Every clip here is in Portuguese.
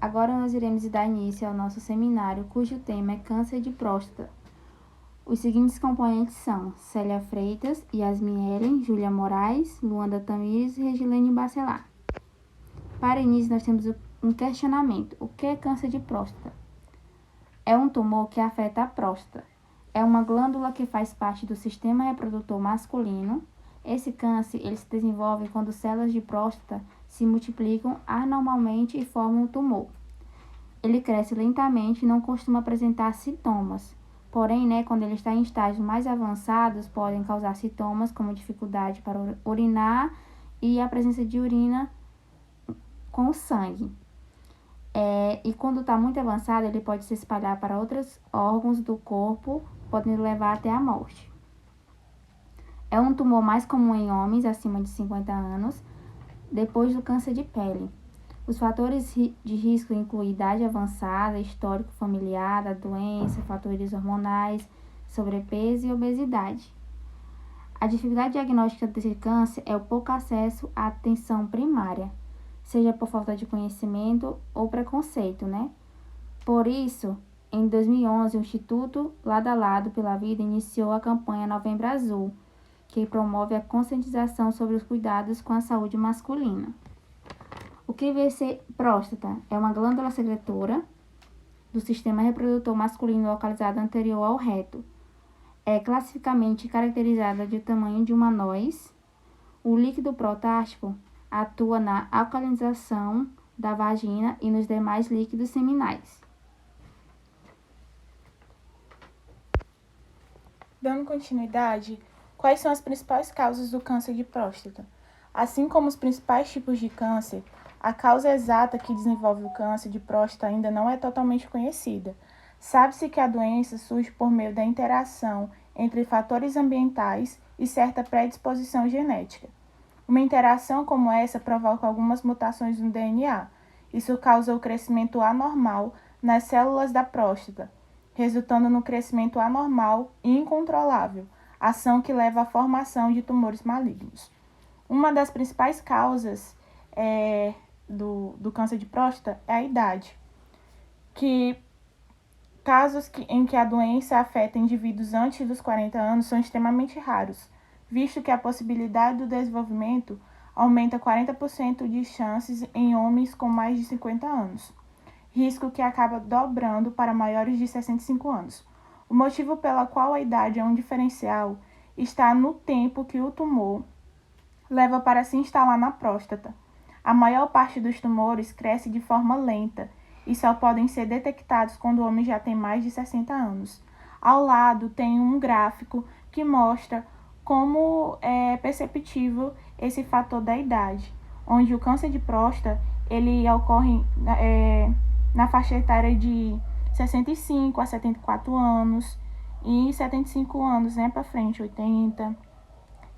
Agora nós iremos dar início ao nosso seminário, cujo tema é câncer de próstata. Os seguintes componentes são Célia Freitas, Yasmin Ellen, Júlia Moraes, Luanda Tamires e Regilene Bacelar. Para início, nós temos um questionamento. O que é câncer de próstata? É um tumor que afeta a próstata. É uma glândula que faz parte do sistema reprodutor masculino. Esse câncer ele se desenvolve quando células de próstata se multiplicam anormalmente e formam um tumor. Ele cresce lentamente e não costuma apresentar sintomas. Porém, quando ele está em estágios mais avançados, podem causar sintomas como dificuldade para urinar e a presença de urina com sangue. E quando está muito avançado, ele pode se espalhar para outros órgãos do corpo, podendo levar até a morte. É um tumor mais comum em homens acima de 50 anos, depois do câncer de pele. Os fatores de risco incluem idade avançada, histórico familiar da doença, fatores hormonais, sobrepeso e obesidade. A dificuldade diagnóstica desse câncer é o pouco acesso à atenção primária, seja por falta de conhecimento ou preconceito, Por isso, em 2011, o Instituto Lado a Lado pela Vida iniciou a campanha Novembro Azul, que promove a conscientização sobre os cuidados com a saúde masculina. O que vai ser próstata? É uma glândula secretora do sistema reprodutor masculino localizada anterior ao reto. É classificamente caracterizada de tamanho de uma noz. O líquido prostático atua na alcalinização da vagina e nos demais líquidos seminais. Dando continuidade, quais são as principais causas do câncer de próstata? Assim como os principais tipos de câncer, a causa exata que desenvolve o câncer de próstata ainda não é totalmente conhecida. Sabe-se que a doença surge por meio da interação entre fatores ambientais e certa predisposição genética. Uma interação como essa provoca algumas mutações no DNA. Isso causa o crescimento anormal nas células da próstata, resultando no crescimento anormal e incontrolável, ação que leva à formação de tumores malignos. Uma das principais causas do câncer de próstata é a idade, casos em que a doença afeta indivíduos antes dos 40 anos são extremamente raros, visto que a possibilidade do desenvolvimento aumenta 40% de chances em homens com mais de 50 anos, risco que acaba dobrando para maiores de 65 anos. O motivo pela qual a idade é um diferencial está no tempo que o tumor leva para se instalar na próstata. A maior parte dos tumores cresce de forma lenta e só podem ser detectados quando o homem já tem mais de 60 anos. Ao lado tem um gráfico que mostra como é perceptível esse fator da idade, onde o câncer de próstata ele ocorre na faixa etária de 65 a 74 anos e 75 anos para frente, 80.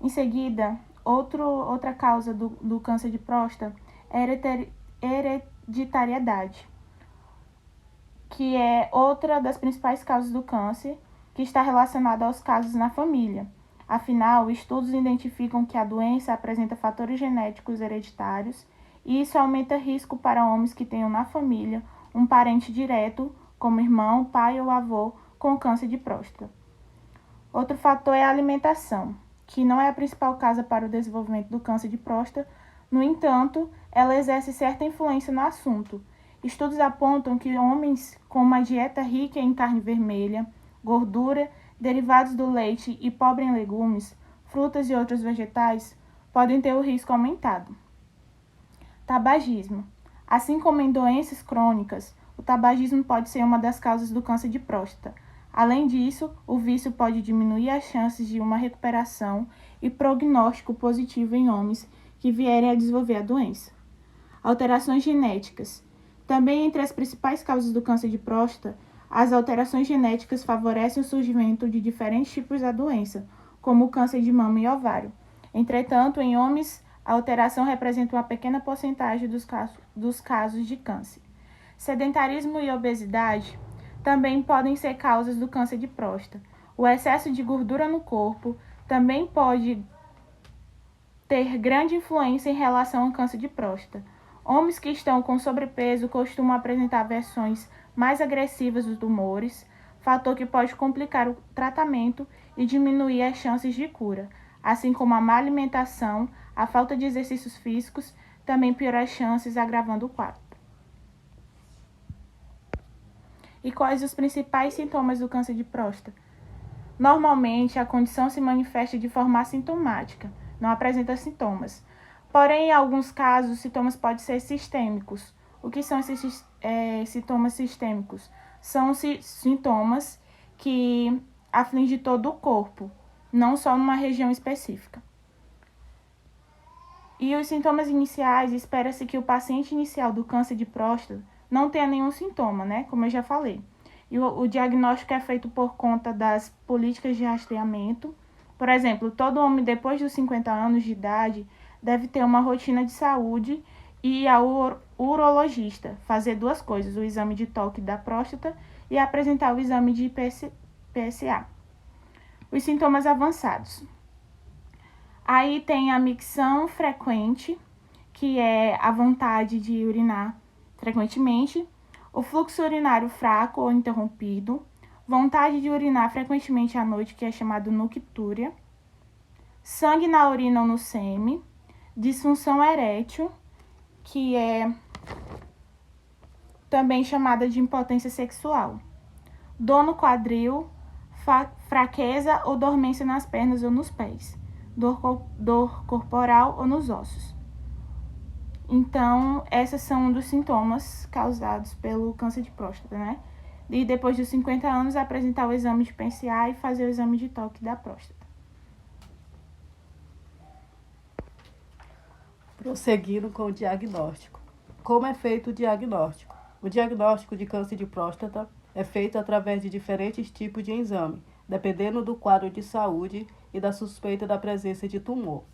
Em seguida, outra causa do câncer de próstata é hereditariedade, que é outra das principais causas do câncer, que está relacionada aos casos na família. Afinal, estudos identificam que a doença apresenta fatores genéticos hereditários e isso aumenta risco para homens que tenham na família um parente direto, como irmão, pai ou avô, com câncer de próstata. Outro fator é a alimentação, que não é a principal causa para o desenvolvimento do câncer de próstata. No entanto, ela exerce certa influência no assunto. Estudos apontam que homens com uma dieta rica em carne vermelha, gordura, derivados do leite e pobre em legumes, frutas e outros vegetais podem ter o risco aumentado. Tabagismo. Assim como em doenças crônicas, o tabagismo pode ser uma das causas do câncer de próstata. Além disso, o vício pode diminuir as chances de uma recuperação e prognóstico positivo em homens que vierem a desenvolver a doença. Alterações genéticas. Também entre as principais causas do câncer de próstata, as alterações genéticas favorecem o surgimento de diferentes tipos da doença, como o câncer de mama e ovário. Entretanto, em homens, a alteração representa uma pequena porcentagem dos casos de câncer. Sedentarismo e obesidade também podem ser causas do câncer de próstata. O excesso de gordura no corpo também pode ter grande influência em relação ao câncer de próstata. Homens que estão com sobrepeso costumam apresentar versões mais agressivas dos tumores, fator que pode complicar o tratamento e diminuir as chances de cura, assim como a má alimentação, a falta de exercícios físicos também piora as chances, agravando o quadro. E quais os principais sintomas do câncer de próstata? Normalmente, a condição se manifesta de forma assintomática, não apresenta sintomas. Porém, em alguns casos, os sintomas podem ser sistêmicos. O que são esses sintomas sistêmicos? São sintomas que afligem todo o corpo, não só numa região específica. E os sintomas iniciais, espera-se que o paciente inicial do câncer de próstata não tenha nenhum sintoma, né? Como eu já falei. E o diagnóstico é feito por conta das políticas de rastreamento. Por exemplo, todo homem depois dos 50 anos de idade deve ter uma rotina de saúde e ir ao urologista fazer duas coisas, o exame de toque da próstata e apresentar o exame de PSA. Os sintomas avançados. Aí tem a micção frequente, que é a vontade de urinar frequentemente, o fluxo urinário fraco ou interrompido, vontade de urinar frequentemente à noite, que é chamado noctúria, sangue na urina ou no sêmen, disfunção erétil, que é também chamada de impotência sexual, dor no quadril, fraqueza ou dormência nas pernas ou nos pés, dor corporal ou nos ossos. Então, esses são um dos sintomas causados pelo câncer de próstata, né? E depois dos 50 anos, apresentar o exame de PSA e fazer o exame de toque da próstata. Prosseguindo com o diagnóstico. Como é feito o diagnóstico? O diagnóstico de câncer de próstata é feito através de diferentes tipos de exame, dependendo do quadro de saúde e da suspeita da presença de tumor.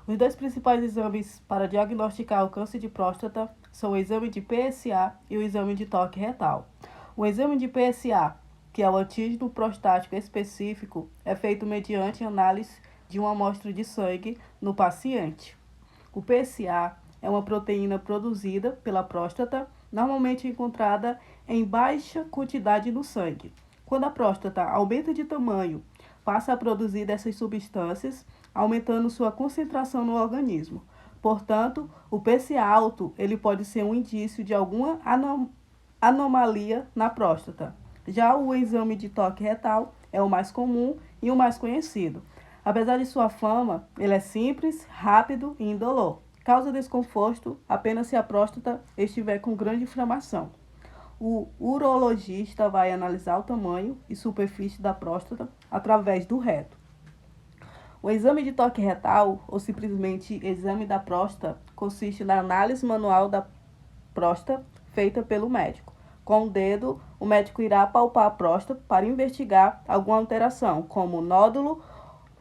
Os dois principais exames para diagnosticar o câncer de próstata são o exame de PSA e o exame de toque retal. O exame de PSA, que é o antígeno prostático específico, é feito mediante análise de uma amostra de sangue no paciente. O PSA é uma proteína produzida pela próstata, normalmente encontrada em baixa quantidade no sangue. Quando a próstata aumenta de tamanho, passa a produzir dessas substâncias, aumentando sua concentração no organismo. Portanto, o PSA alto ele pode ser um indício de alguma anomalia na próstata. Já o exame de toque retal é o mais comum e o mais conhecido. Apesar de sua fama, ele é simples, rápido e indolor. Causa desconforto apenas se a próstata estiver com grande inflamação. O urologista vai analisar o tamanho e superfície da próstata através do reto. O exame de toque retal, ou simplesmente exame da próstata, consiste na análise manual da próstata feita pelo médico. Com o dedo, o médico irá palpar a próstata para investigar alguma alteração, como nódulo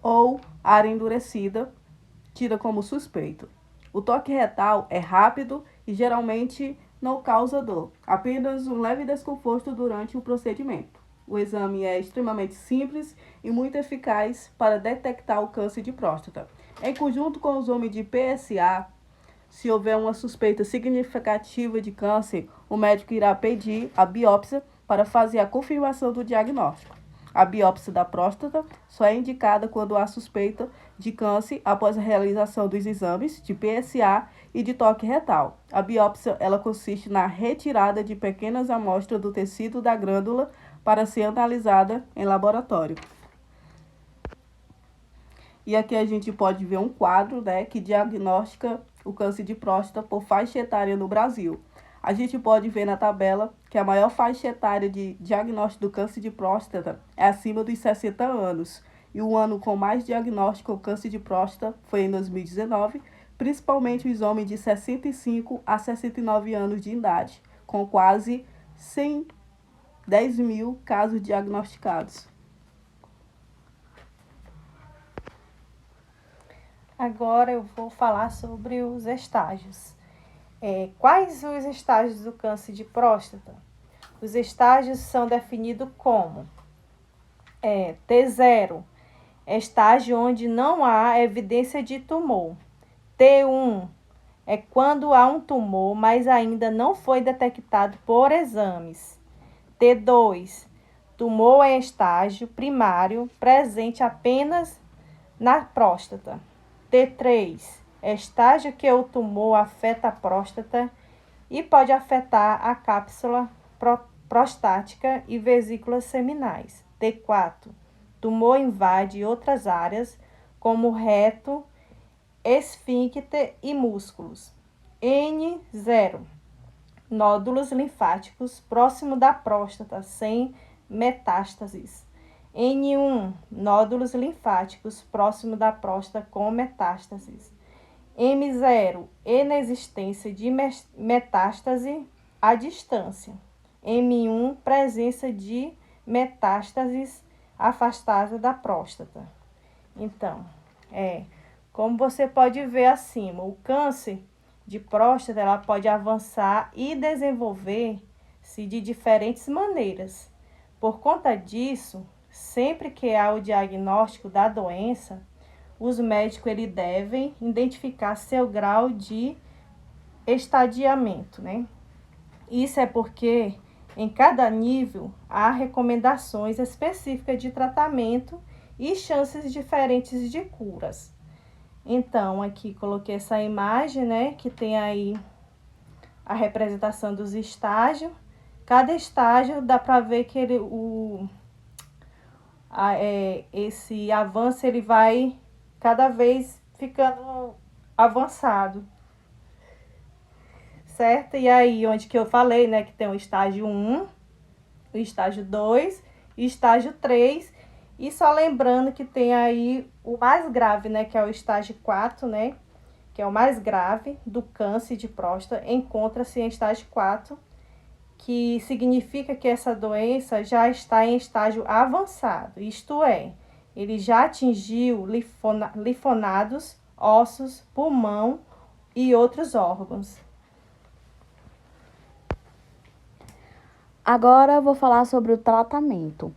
ou área endurecida, tida como suspeito. O toque retal é rápido e geralmente não causa dor, apenas um leve desconforto durante o procedimento. O exame é extremamente simples e muito eficaz para detectar o câncer de próstata. Em conjunto com o exame de PSA, se houver uma suspeita significativa de câncer, o médico irá pedir a biópsia para fazer a confirmação do diagnóstico. A biópsia da próstata só é indicada quando há suspeita de câncer após a realização dos exames de PSA e de toque retal. A biópsia ela consiste na retirada de pequenas amostras do tecido da glândula para ser analisada em laboratório. E aqui a gente pode ver um quadro, né, que diagnostica o câncer de próstata por faixa etária no Brasil. A gente pode ver na tabela que a maior faixa etária de diagnóstico do câncer de próstata é acima dos 60 anos. E o ano com mais diagnóstico do câncer de próstata foi em 2019, principalmente os homens de 65 a 69 anos de idade, com quase 110 mil casos diagnosticados. Agora eu vou falar sobre os estágios. Quais os estágios do câncer de próstata? Os estágios são definidos como T0, estágio onde não há evidência de tumor. T1, é quando há um tumor, mas ainda não foi detectado por exames. T2, tumor em estágio primário, presente apenas na próstata. T3, estágio que o tumor afeta a próstata e pode afetar a cápsula prostática e vesículas seminais. T4, tumor invade outras áreas, como reto, esfíncter e músculos. N0, nódulos linfáticos próximo da próstata, sem metástases. N1, nódulos linfáticos próximo da próstata com metástases. M0, inexistência de metástase à distância. M1, presença de metástases afastada da próstata. Então, como você pode ver acima, o câncer de próstata ela pode avançar e desenvolver-se de diferentes maneiras. Por conta disso, sempre que há o diagnóstico da doença, os médicos devem identificar seu grau de estadiamento, né? Isso é porque em cada nível há recomendações específicas de tratamento e chances diferentes de curas. Então, aqui coloquei essa imagem, né, que tem aí a representação dos estágios. Cada estágio dá para ver que esse avanço ele vai cada vez ficando avançado, certo? E aí, onde que eu falei, né, que tem o estágio 1, o estágio 2 e estágio 3. E só lembrando que tem aí o mais grave, né, que é o estágio 4, né, que é o mais grave do câncer de próstata, encontra-se em estágio 4, que significa que essa doença já está em estágio avançado, isto é, ele já atingiu linfonados, ossos, pulmão e outros órgãos. Agora eu vou falar sobre o tratamento.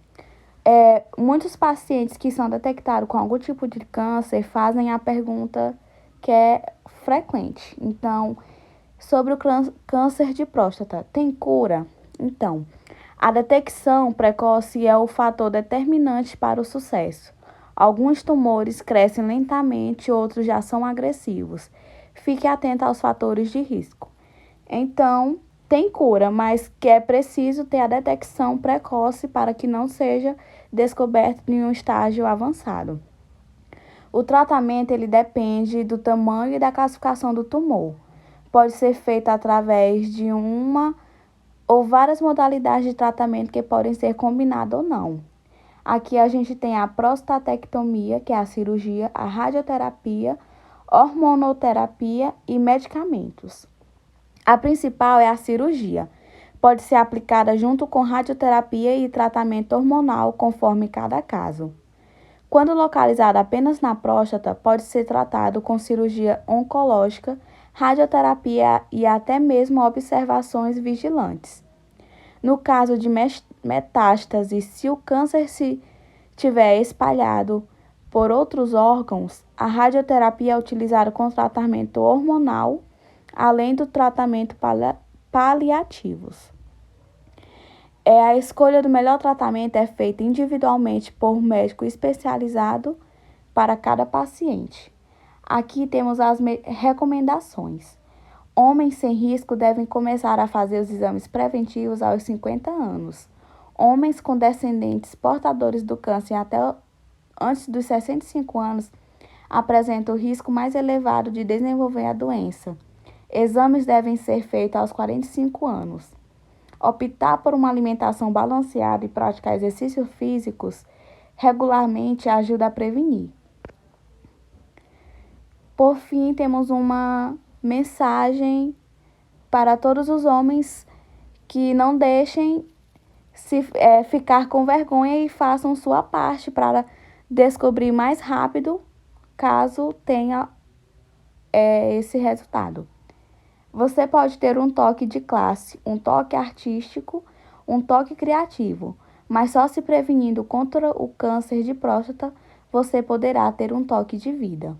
Muitos pacientes que são detectados com algum tipo de câncer fazem a pergunta que é frequente. Então, sobre o câncer de próstata, tem cura? Então, a detecção precoce é o fator determinante para o sucesso. Alguns tumores crescem lentamente, outros já são agressivos. Fique atento aos fatores de risco. Então, tem cura, mas que é preciso ter a detecção precoce para que não seja descoberto em um estágio avançado. O tratamento ele depende do tamanho e da classificação do tumor. Pode ser feito através de uma ou várias modalidades de tratamento que podem ser combinadas ou não. Aqui a gente tem a prostatectomia, que é a cirurgia, a radioterapia, hormonoterapia e medicamentos. A principal é a cirurgia. Pode ser aplicada junto com radioterapia e tratamento hormonal, conforme cada caso. Quando localizado apenas na próstata, pode ser tratado com cirurgia oncológica, radioterapia e até mesmo observações vigilantes. No caso de metástase, se o câncer se tiver espalhado por outros órgãos, a radioterapia é utilizada com tratamento hormonal, além do tratamento paliativos. A escolha do melhor tratamento é feita individualmente por um médico especializado para cada paciente. Aqui temos as recomendações. Homens sem risco devem começar a fazer os exames preventivos aos 50 anos. Homens com descendentes portadores do câncer até antes dos 65 anos apresentam o risco mais elevado de desenvolver a doença. Exames devem ser feitos aos 45 anos. Optar por uma alimentação balanceada e praticar exercícios físicos regularmente ajuda a prevenir. Por fim, temos uma mensagem para todos os homens que não deixem ficar com vergonha e façam sua parte para descobrir mais rápido caso tenha esse resultado. Você pode ter um toque de classe, um toque artístico, um toque criativo, mas só se prevenindo contra o câncer de próstata você poderá ter um toque de vida.